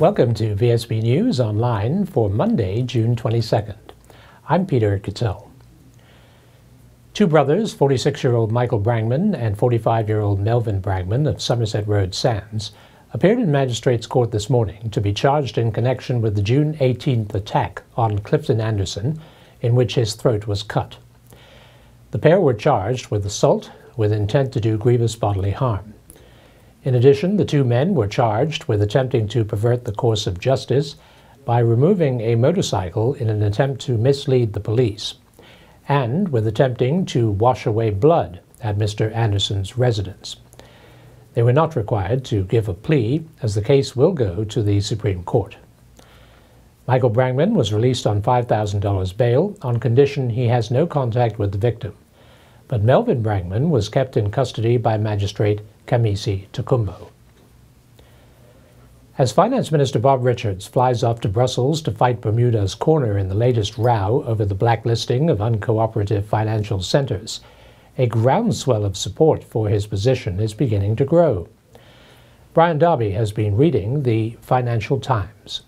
Welcome to VSB News Online for Monday, June 22nd. I'm Peter Cattell. Two brothers, 46-year-old Michael Brangman and 45-year-old Melvin Brangman of Somerset Road, Sands, appeared in Magistrates Court this morning to be charged in connection with the June 18th attack on Clifton Anderson, in which his throat was cut. The pair were charged with assault with intent to do grievous bodily harm. In addition, the two men were charged with attempting to pervert the course of justice by removing a motorcycle in an attempt to mislead the police, and with attempting to wash away blood at Mr. Anderson's residence. They were not required to give a plea, as the case will go to the Supreme Court. Michael Brangman was released on $5,000 bail on condition he has no contact with the victim, but Melvin Brangman was kept in custody by Magistrate Kamisi Tukumbo. As Finance Minister Bob Richards flies off to Brussels to fight Bermuda's corner in the latest row over the blacklisting of uncooperative financial centers, a groundswell of support for his position is beginning to grow. Brian Darby has been reading the Financial Times.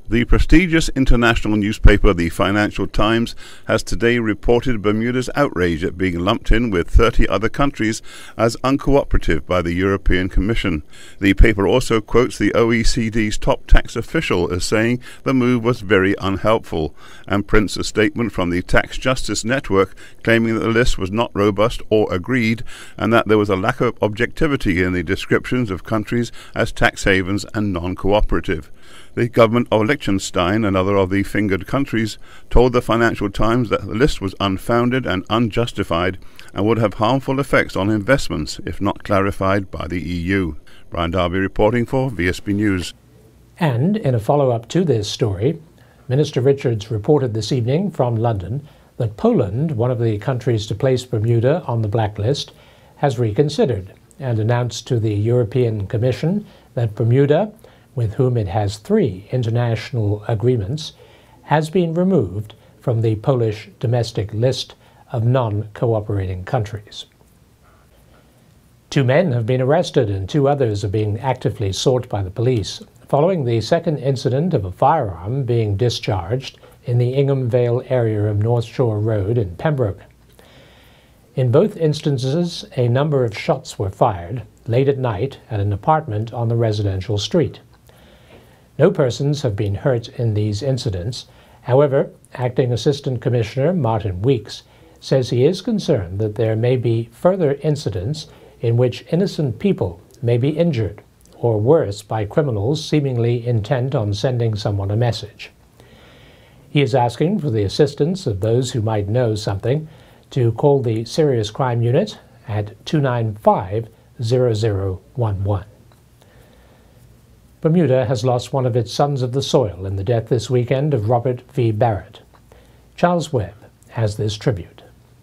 The prestigious international newspaper The Financial Times has today reported Bermuda's outrage at being lumped in with 30 other countries as uncooperative by the European Commission. The paper also quotes the OECD's top tax official as saying the move was very unhelpful, and prints a statement from the Tax Justice Network claiming that the list was not robust or agreed, and that there was a lack of objectivity in the descriptions of countries as tax havens and non-cooperative. The government of Liechtenstein, another of the fingered countries, told the Financial Times that the list was unfounded and unjustified and would have harmful effects on investments if not clarified by the EU. Brian Darby reporting for VSB News. And in a follow-up to this story, Minister Richards reported this evening from London that Poland, one of the countries to place Bermuda on the blacklist, has reconsidered and announced to the European Commission that Bermuda, with whom it has 3 international agreements, has been removed from the Polish domestic list of non-cooperating countries. 2 men have been arrested and 2 others are being actively sought by the police following the second incident of a firearm being discharged in the Ingham Vale area of North Shore Road in Pembroke. In both instances, a number of shots were fired late at night at an apartment on the residential street. No persons have been hurt in these incidents. However, Acting Assistant Commissioner Martin Weeks says he is concerned that there may be further incidents in which innocent people may be injured, or worse, by criminals seemingly intent on sending someone a message. He is asking for the assistance of those who might know something to call the Serious Crime Unit at 295-0011. Bermuda has lost one of its sons of the soil in the death this weekend of Robert V. Barrett. Charles Webb has this tribute.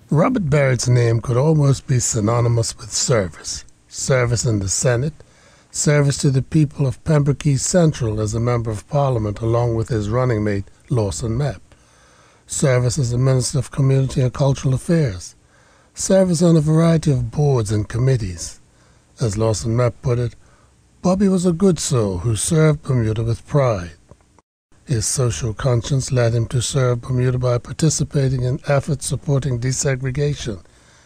Robert Barrett's name could almost be synonymous with service. Service in the Senate, service to the people of Pembroke East Central as a Member of Parliament along with his running mate Lawson Mapp, service as a Minister of Community and Cultural Affairs, service on a variety of boards and committees. As Lawson Mapp put it, Bobby was a good soul who served Bermuda with pride. His social conscience led him to serve Bermuda by participating in efforts supporting desegregation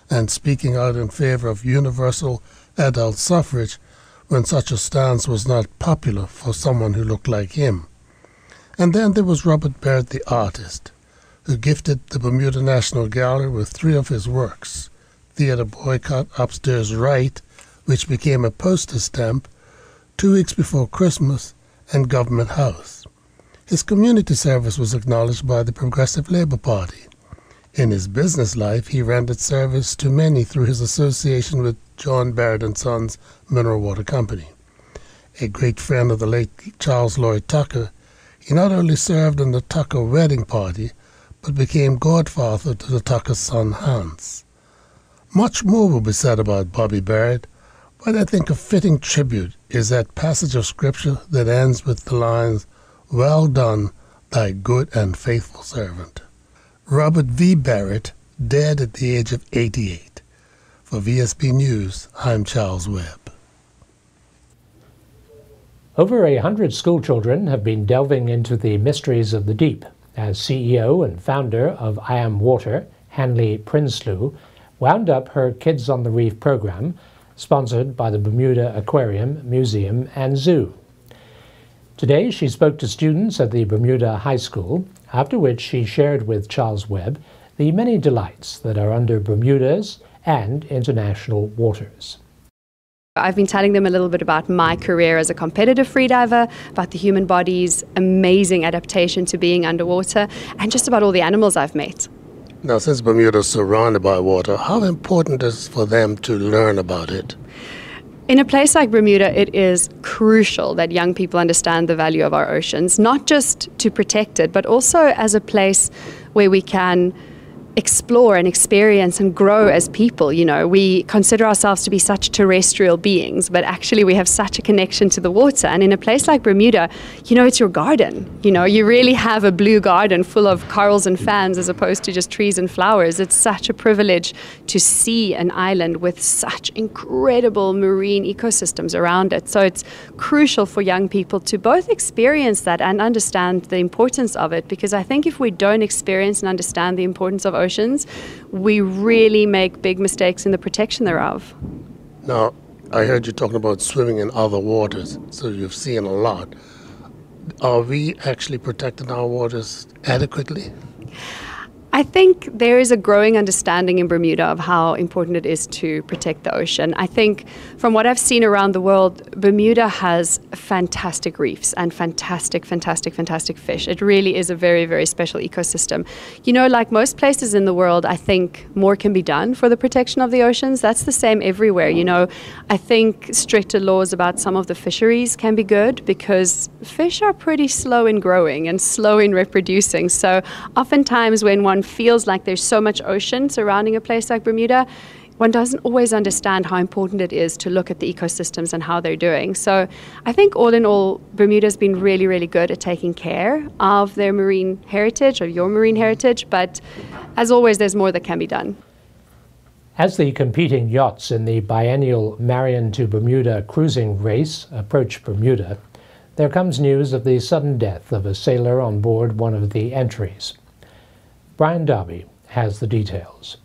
and speaking out in favor of universal adult suffrage when such a stance was not popular for someone who looked like him. And then there was Robert Barrett the artist, who gifted the Bermuda National Gallery with 3 of his works: Theatre Boycott, Upstairs Right, which became a poster stamp 2 weeks before Christmas, and Government House. His community service was acknowledged by the Progressive Labour Party. In his business life, he rendered service to many through his association with John Barrett and Sons Mineral Water Company. A great friend of the late Charles Lloyd Tucker, he not only served in the Tucker wedding party, but became godfather to the Tucker son Hans. Much more will be said about Bobby Barrett, but I think a fitting tribute is that passage of Scripture that ends with the lines, "Well done, thy good and faithful servant." Robert V. Barrett, dead at the age of 88. For VSB News, I'm Charles Webb. Over 100 schoolchildren have been delving into the mysteries of the deep as CEO and founder of I Am Water, Hanley Prinsloo, wound up her Kids on the Reef program, sponsored by the Bermuda Aquarium, Museum and Zoo. Today she spoke to students at the Bermuda High School, after which she shared with Charles Webb the many delights that are under Bermuda's and international waters. I've been telling them a little bit about my career as a competitive freediver, about the human body's amazing adaptation to being underwater, and just about all the animals I've met. Now, since Bermuda is surrounded by water, how important is it for them to learn about it? In a place like Bermuda, it is crucial that young people understand the value of our oceans, not just to protect it, but also as a place where we can explore and experience and grow as people. You know, we consider ourselves to be such terrestrial beings, but actually we have such a connection to the water. And in a place like Bermuda, you know, it's your garden. You know, you really have a blue garden full of corals and fans as opposed to just trees and flowers. It's such a privilege to see an island with such incredible marine ecosystems around it. So it's crucial for young people to both experience that and understand the importance of it, because I think if we don't experience and understand the importance of oceans, we really make big mistakes in the protection thereof. Now, I heard you talking about swimming in other waters, so you've seen a lot. Are we actually protecting our waters adequately? I think there is a growing understanding in Bermuda of how important it is to protect the ocean. I think from what I've seen around the world, Bermuda has fantastic reefs and fantastic fish. It really is a very, very special ecosystem. You know, like most places in the world, I think more can be done for the protection of the oceans. That's the same everywhere. You know, I think stricter laws about some of the fisheries can be good, because fish are pretty slow in growing and slow in reproducing. So oftentimes when one feels like there's so much ocean surrounding a place like Bermuda, one doesn't always understand how important it is to look at the ecosystems and how they're doing. So I think all in all, Bermuda's been really, really good at taking care of their marine heritage, or your marine heritage, but as always, there's more that can be done. As the competing yachts in the biennial Marion to Bermuda cruising race approach Bermuda, there comes news of the sudden death of a sailor on board one of the entries. Brian Darby has the details.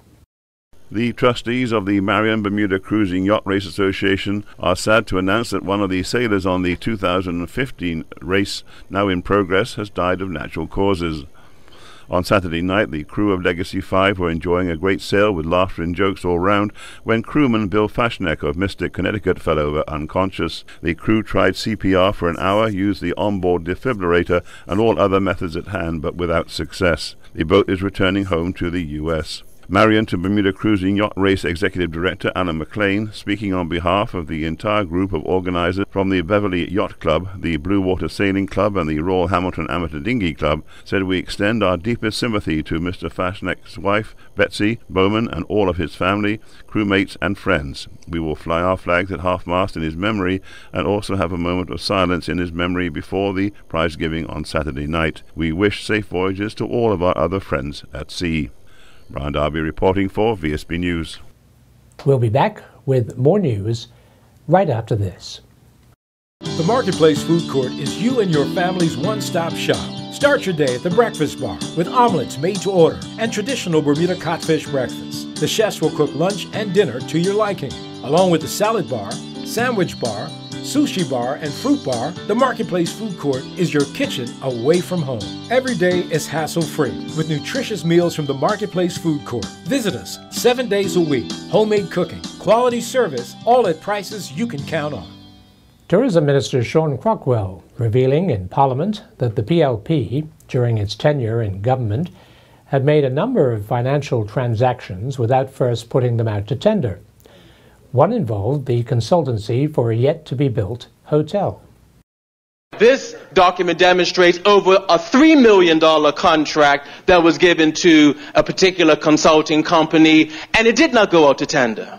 The trustees of the Marion Bermuda Cruising Yacht Race Association are sad to announce that one of the sailors on the 2015 race, now in progress, has died of natural causes. On Saturday night, the crew of Legacy 5 were enjoying a great sail with laughter and jokes all round when crewman Bill Fashneck of Mystic, Connecticut fell over unconscious. The crew tried CPR for an hour, used the onboard defibrillator and all other methods at hand, but without success. The boat is returning home to the U.S. Marion to Bermuda Cruising Yacht Race Executive Director Alan McLean, speaking on behalf of the entire group of organizers from the Beverly Yacht Club, the Blue Water Sailing Club and the Royal Hamilton Amateur Dinghy Club, said we extend our deepest sympathy to Mr. Fashneck's wife, Betsy Bowman, and all of his family, crewmates and friends. We will fly our flags at half-mast in his memory and also have a moment of silence in his memory before the prize giving on Saturday night. We wish safe voyages to all of our other friends at sea. Brian Darby reporting for VSB News. We'll be back with more news right after this. The Marketplace Food Court is you and your family's one-stop shop. Start your day at the Breakfast Bar with omelets made to order and traditional Bermuda codfish breakfast. The chefs will cook lunch and dinner to your liking. Along with the salad bar, sandwich bar, sushi bar, and fruit bar, the Marketplace Food Court is your kitchen away from home. Every day is hassle-free with nutritious meals from the Marketplace Food Court. Visit us 7 days a week. Homemade cooking, quality service, all at prices you can count on. Tourism Minister Sean Crockwell revealing in Parliament that the PLP, during its tenure in government, had made a number of financial transactions without first putting them out to tender. One involved the consultancy for a yet-to-be-built hotel. This document demonstrates over a $3 million contract that was given to a particular consulting company, and it did not go out to tender.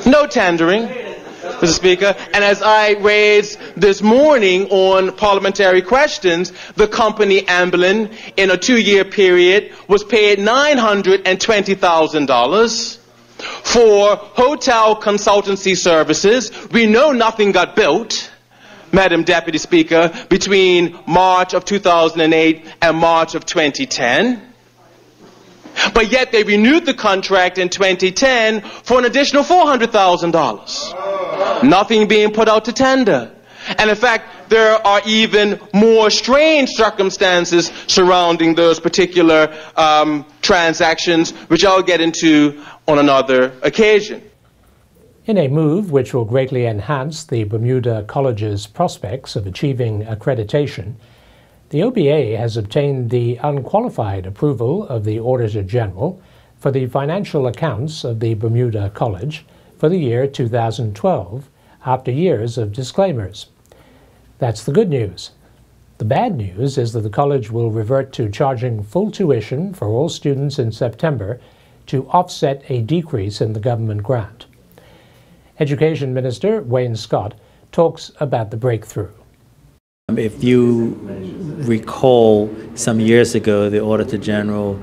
No tendering, Mr. Speaker. And as I raised this morning on parliamentary questions, the company Amblin, in a 2-year period, was paid $920,000 for hotel consultancy services. We know nothing got built. Madam Deputy Speaker, between March of 2008 and March of 2010. But yet they renewed the contract in 2010 for an additional $400,000. Nothing being put out to tender. And in fact, there are even more strange circumstances surrounding those particular transactions, which I'll get into on another occasion. In a move which will greatly enhance the Bermuda College's prospects of achieving accreditation, the OBA has obtained the unqualified approval of the Auditor General for the financial accounts of the Bermuda College for the year 2012, after years of disclaimers. That's the good news. The bad news is that the college will revert to charging full tuition for all students in September to offset a decrease in the government grant. Education Minister Wayne Scott talks about the breakthrough. If you recall, some years ago, the Auditor General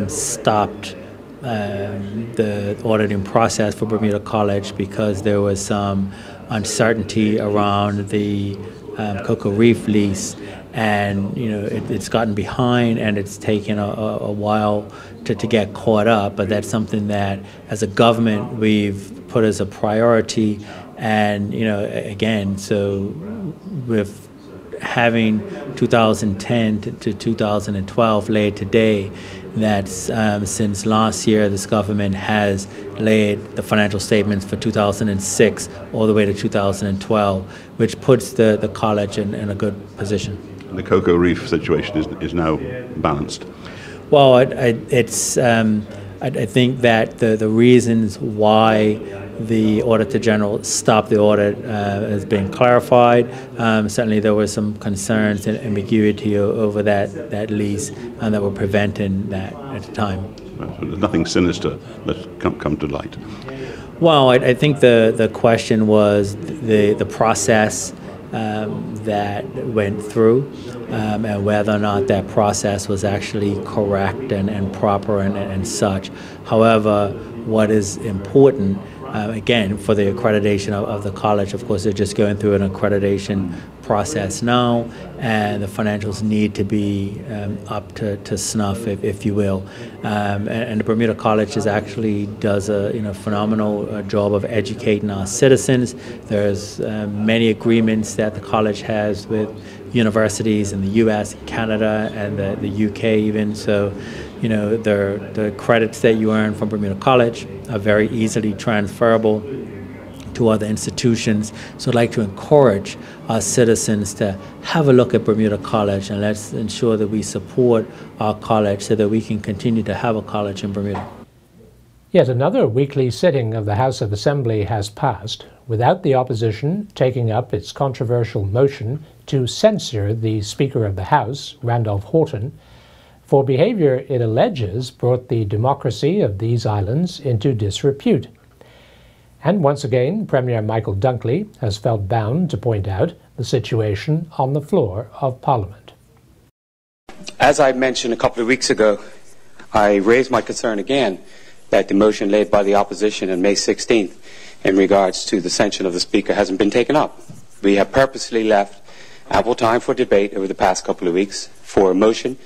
stopped the auditing process for Bermuda College because there was some uncertainty around the Cocoa Reef lease, and it's gotten behind and it's taken a while to get caught up. But that's something that, as a government, we've put as a priority. And again, so with having 2010 to 2012 laid today, that's since last year this government has laid the financial statements for 2006 all the way to 2012, which puts the college in a good position. And the Cocoa Reef situation is now balanced. Well, I think that the reasons why the Auditor General stopped the audit has been clarified. Certainly there were some concerns and ambiguity over that lease and that were preventing that at the time. Right, so there's nothing sinister that's come to light. Well, I think the question was the process that went through, and whether or not that process was actually correct and proper and such. However, what is important, again, for the accreditation of the college, of course, they're just going through an accreditation process now, and the financials need to be up to snuff, if you will. And the Bermuda College actually does a phenomenal job of educating our citizens. There's many agreements that the college has with universities in the U.S., Canada, and the U.K. even. So, the credits that you earn from Bermuda College are very easily transferable to other institutions. So I'd like to encourage our citizens to have a look at Bermuda College, and let's ensure that we support our college so that we can continue to have a college in Bermuda. Yet another weekly sitting of the House of Assembly has passed without the opposition taking up its controversial motion to censure the Speaker of the House, Randolph Horton, for behavior it alleges brought the democracy of these islands into disrepute. And once again, Premier Michael Dunkley has felt bound to point out the situation on the floor of Parliament. As I mentioned a couple of weeks ago, I raised my concern again that the motion laid by the opposition on May 16th in regards to the censure of the Speaker hasn't been taken up. We have purposely left ample time for debate over the past couple of weeks for a motion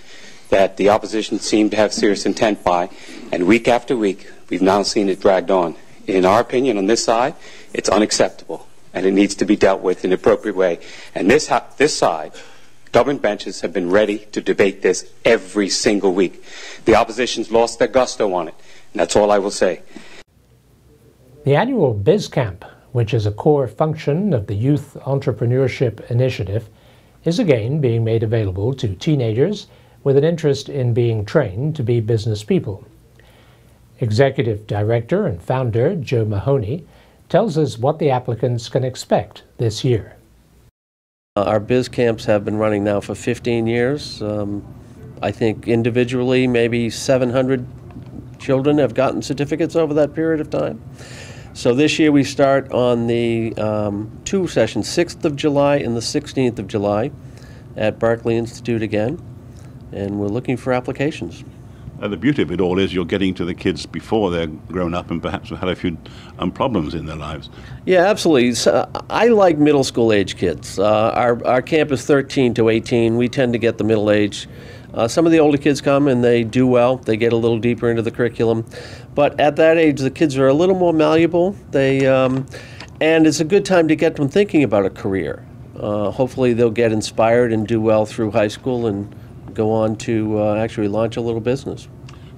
that the opposition seemed to have serious intent by, and week after week we've now seen it dragged on. In our opinion, on this side, it's unacceptable, and it needs to be dealt with in an appropriate way. And this side, government benches have been ready to debate this every single week. The opposition's lost their gusto on it, and that's all I will say. The annual Biz Camp, which is a core function of the Youth Entrepreneurship Initiative, is again being made available to teenagers with an interest in being trained to be business people. Executive Director and Founder Joe Mahoney tells us what the applicants can expect this year. Our Biz Camps have been running now for 15 years. I think individually maybe 700 children have gotten certificates over that period of time. So this year we start on the two sessions, 6th of July and the 16th of July at Berkeley Institute again, and we're looking for applications. The beauty of it all is you're getting to the kids before they're grown up and perhaps have had a few problems in their lives. Yeah, absolutely. So, I like middle school age kids. Our camp is 13 to 18. We tend to get the middle age. Some of the older kids come and they do well. They get a little deeper into the curriculum. But at that age, the kids are a little more malleable. And it's a good time to get them thinking about a career. Hopefully they'll get inspired and do well through high school and go on to actually launch a little business.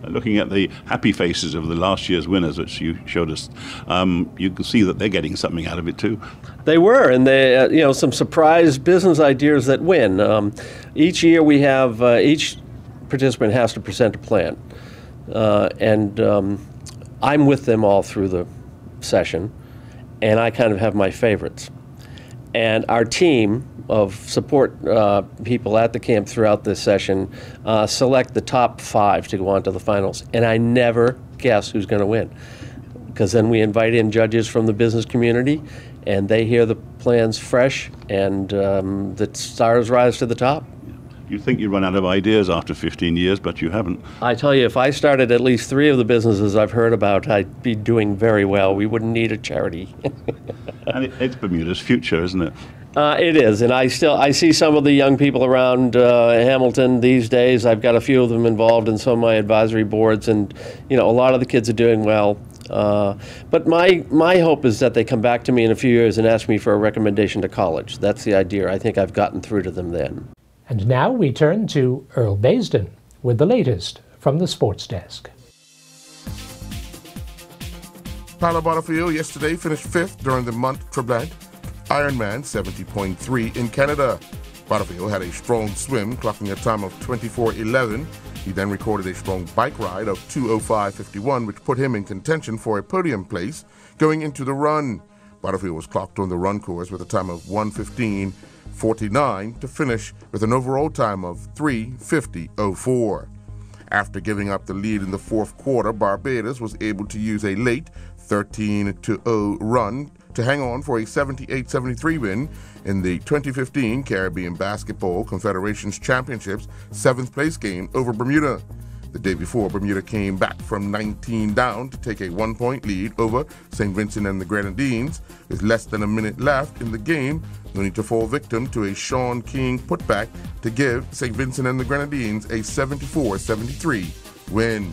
Looking at the happy faces of the last year's winners, which you showed us, you can see that they're getting something out of it too. They were, and they, some surprise business ideas that win. Each year we have, each participant has to present a plan, and I'm with them all through the session, and I kind of have my favorites. And our team of support people at the camp throughout this session select the top 5 to go on to the finals. And I never guess who's going to win, because then we invite in judges from the business community, and they hear the plans fresh, and the stars rise to the top. You think you run out of ideas after 15 years, but you haven't. I tell you, if I started at least 3 of the businesses I've heard about, I'd be doing very well. We wouldn't need a charity. And it's Bermuda's future, isn't it? It is, and I see some of the young people around Hamilton these days. I've got a few of them involved in some of my advisory boards, and a lot of the kids are doing well. But my hope is that they come back to me in a few years and ask me for a recommendation to college. That's the idea. I think I've gotten through to them then. And now we turn to Earl Baisden with the latest from the sports desk. Tyler Butterfield yesterday finished 5th during the Mont Tremblant Ironman 70.3 in Canada. Butterfield had a strong swim, clocking a time of 24:11. He then recorded a strong bike ride of 2:05.51, which put him in contention for a podium place going into the run. Butterfield was clocked on the run course with a time of 1:15.49 to finish with an overall time of 3:50.04. After giving up the lead in the fourth quarter, Barbados was able to use a late 13-0 run to hang on for a 78-73 win in the 2015 Caribbean Basketball Confederations Championships 7th place game over Bermuda. The day before, Bermuda came back from 19 down to take a 1-point lead over St. Vincent and the Grenadines. With less than a minute left in the game, only to fall victim to a Sean King putback to give St. Vincent and the Grenadines a 74-73 win.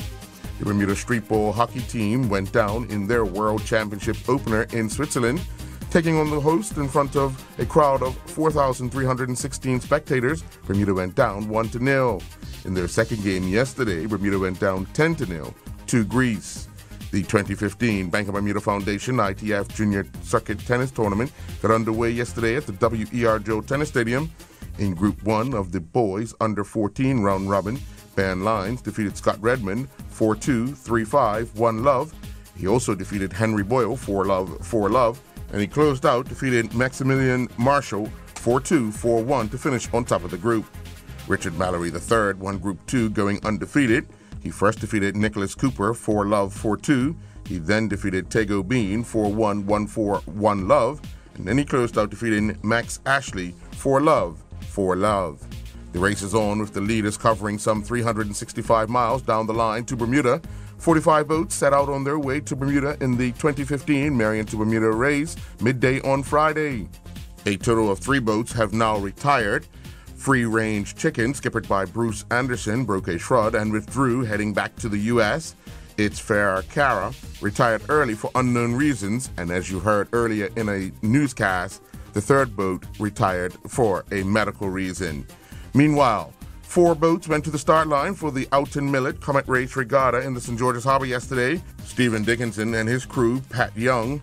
The Bermuda Streetball hockey team went down in their World Championship opener in Switzerland, taking on the host in front of a crowd of 4,316 spectators. Bermuda went down 1-0. In their second game yesterday, Bermuda went down 10-0 to Greece. The 2015 Bank of Bermuda Foundation ITF Junior Circuit Tennis Tournament got underway yesterday at the W.E.R. Joe Tennis Stadium. In Group 1 of the boys under 14 round robin, Ben Lyons defeated Scott Redmond 4-2, 3-5, 1-love. He also defeated Henry Boyle 4-love, and he closed out, defeated Maximilian Marshall 4-2, 4-1 to finish on top of the group. Richard Mallory III won Group 2 going undefeated. He first defeated Nicholas Cooper 4-love, 4-2. He then defeated Tego Bean 4-1, 1-4, 1-love. And then he closed out defeating Max Ashley 4-love, 4-love. The race is on with the leaders covering some 365 miles down the line to Bermuda. 45 boats set out on their way to Bermuda in the 2015 Marion to Bermuda race midday on Friday. A total of 3 boats have now retired. Free Range Chicken, skippered by Bruce Anderson, broke a shroud and withdrew, heading back to the U.S. It's Fair Cara retired early for unknown reasons, and as you heard earlier in a newscast, the 3rd boat retired for a medical reason. Meanwhile, 4 boats went to the start line for the Alton Millet Comet Race Regatta in the St. George's Harbor yesterday. Stephen Dickinson and his crew, Pat Young,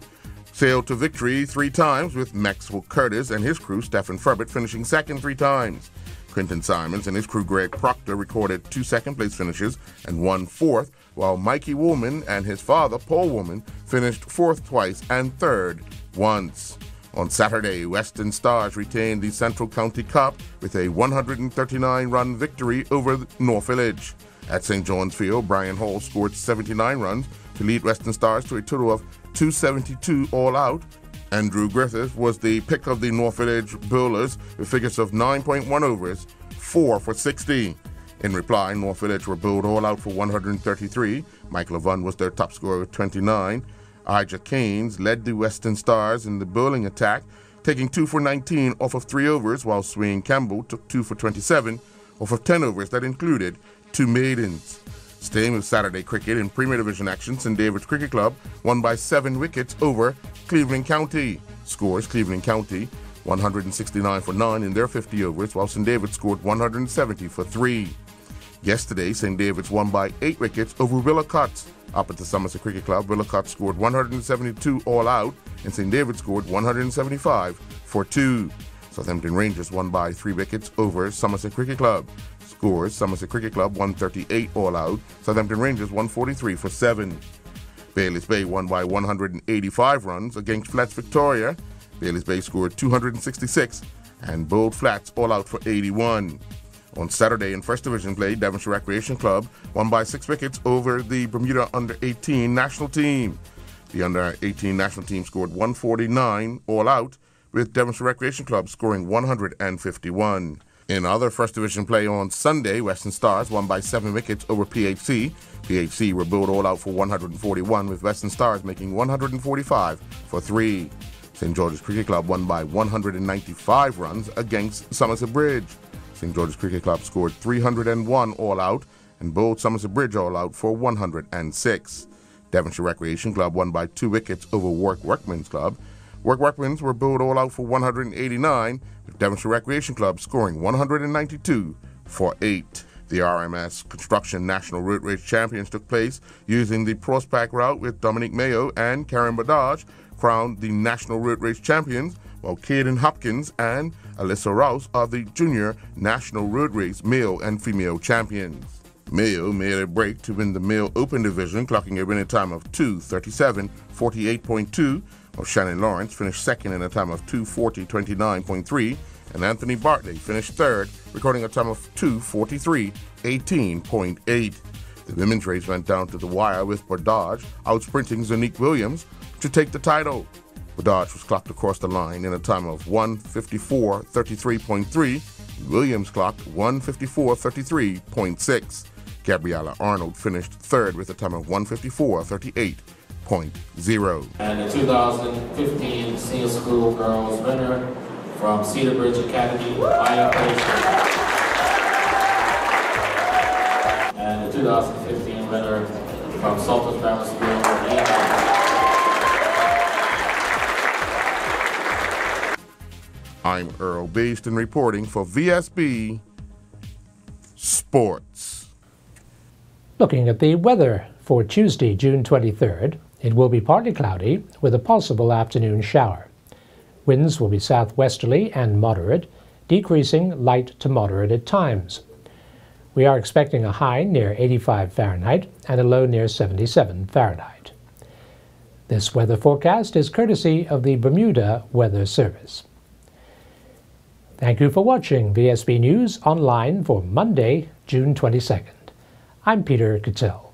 sailed to victory 3 times, with Maxwell Curtis and his crew, Stephen Furbett, finishing second 3 times. Quentin Simons and his crew, Greg Proctor, recorded 2 second-place finishes and 1 fourth, while Mikey Woolman and his father, Paul Woolman, finished 4th twice and 3rd once. On Saturday, Western Stars retained the Central County Cup with a 139-run victory over North Village. At St. John's Field, Brian Hall scored 79 runs to lead Western Stars to a total of 272 all out. Andrew Griffith was the pick of the North Village bowlers with figures of 9.1 overs, 4 for 60. In reply, North Village were bowled all out for 133. Mike Levin was their top scorer with 29. Elijah Keynes led the Western Stars in the bowling attack, taking 2 for 19 off of 3 overs, while Swain Campbell took 2 for 27 off of 10 overs that included 2 maidens. Staying with Saturday cricket in Premier Division action, St. David's Cricket Club won by 7 wickets over Cleveland County. Scores: Cleveland County 169 for 9 in their 50 overs, while St. David's scored 170 for 3. Yesterday, St. David's won by 8 wickets over Willicott. Up at the Somerset Cricket Club, Willicott scored 172 all out, and St. David's scored 175 for 2. Southampton Rangers won by 3 wickets over Somerset Cricket Club. Scores: Somerset Cricket Club 138 all out, Southampton Rangers 143 for 7. Bailey's Bay won by 185 runs against Flats Victoria. Bailey's Bay scored 266 and bowled Flats all out for 81. On Saturday in First Division play, Devonshire Recreation Club won by 6 wickets over the Bermuda Under-18 national team. The Under-18 national team scored 149 all out, with Devonshire Recreation Club scoring 151. In other First Division play on Sunday, Western Stars won by 7 wickets over PHC. PHC were bowled all out for 141, with Western Stars making 145 for 3. St. George's Cricket Club won by 195 runs against Somerset Bridge. St. George's Cricket Club scored 301 all out and bowled Somerset Bridge all out for 106. Devonshire Recreation Club won by 2 wickets over Warwick Workmen's Club. Warwick Workmen's were bowled all out for 189, with Devonshire Recreation Club scoring 192 for 8. The RMS Construction National Road Race Champions took place using the Prospect route, with Dominique Mayo and Karen Badage crowned the National Road Race Champions, while Caden Hopkins and Alyssa Rouse are the Junior National Road Race Male and Female Champions. Mayo made a break to win the Male Open Division, clocking a winning time of 2:37.48.2, while Shannon Lawrence finished second in a time of 2:40.29.3, and Anthony Bartley finished third, recording a time of 2:43.18.8. The women's race went down to the wire, with Badage outsprinting Zanique Williams to take the title. Badage was clocked across the line in a time of 1:54.33.3. Williams clocked 1:54.33.6. Gabriella Arnold finished third with a time of 1:54.38.0. And the 2015 Senior School Girls winner from Cedar Bridge Academy, Maya Patient. And the 2015 winner from Salters Grammar School, I'm Earl Baston reporting for VSB Sports. Looking at the weather for Tuesday, June 23rd, it will be partly cloudy with a possible afternoon shower. Winds will be southwesterly and moderate, decreasing light to moderate at times. We are expecting a high near 85 Fahrenheit and a low near 77 Fahrenheit. This weather forecast is courtesy of the Bermuda Weather Service. Thank you for watching VSB News Online for Monday, June 22nd. I'm Peter Cattell.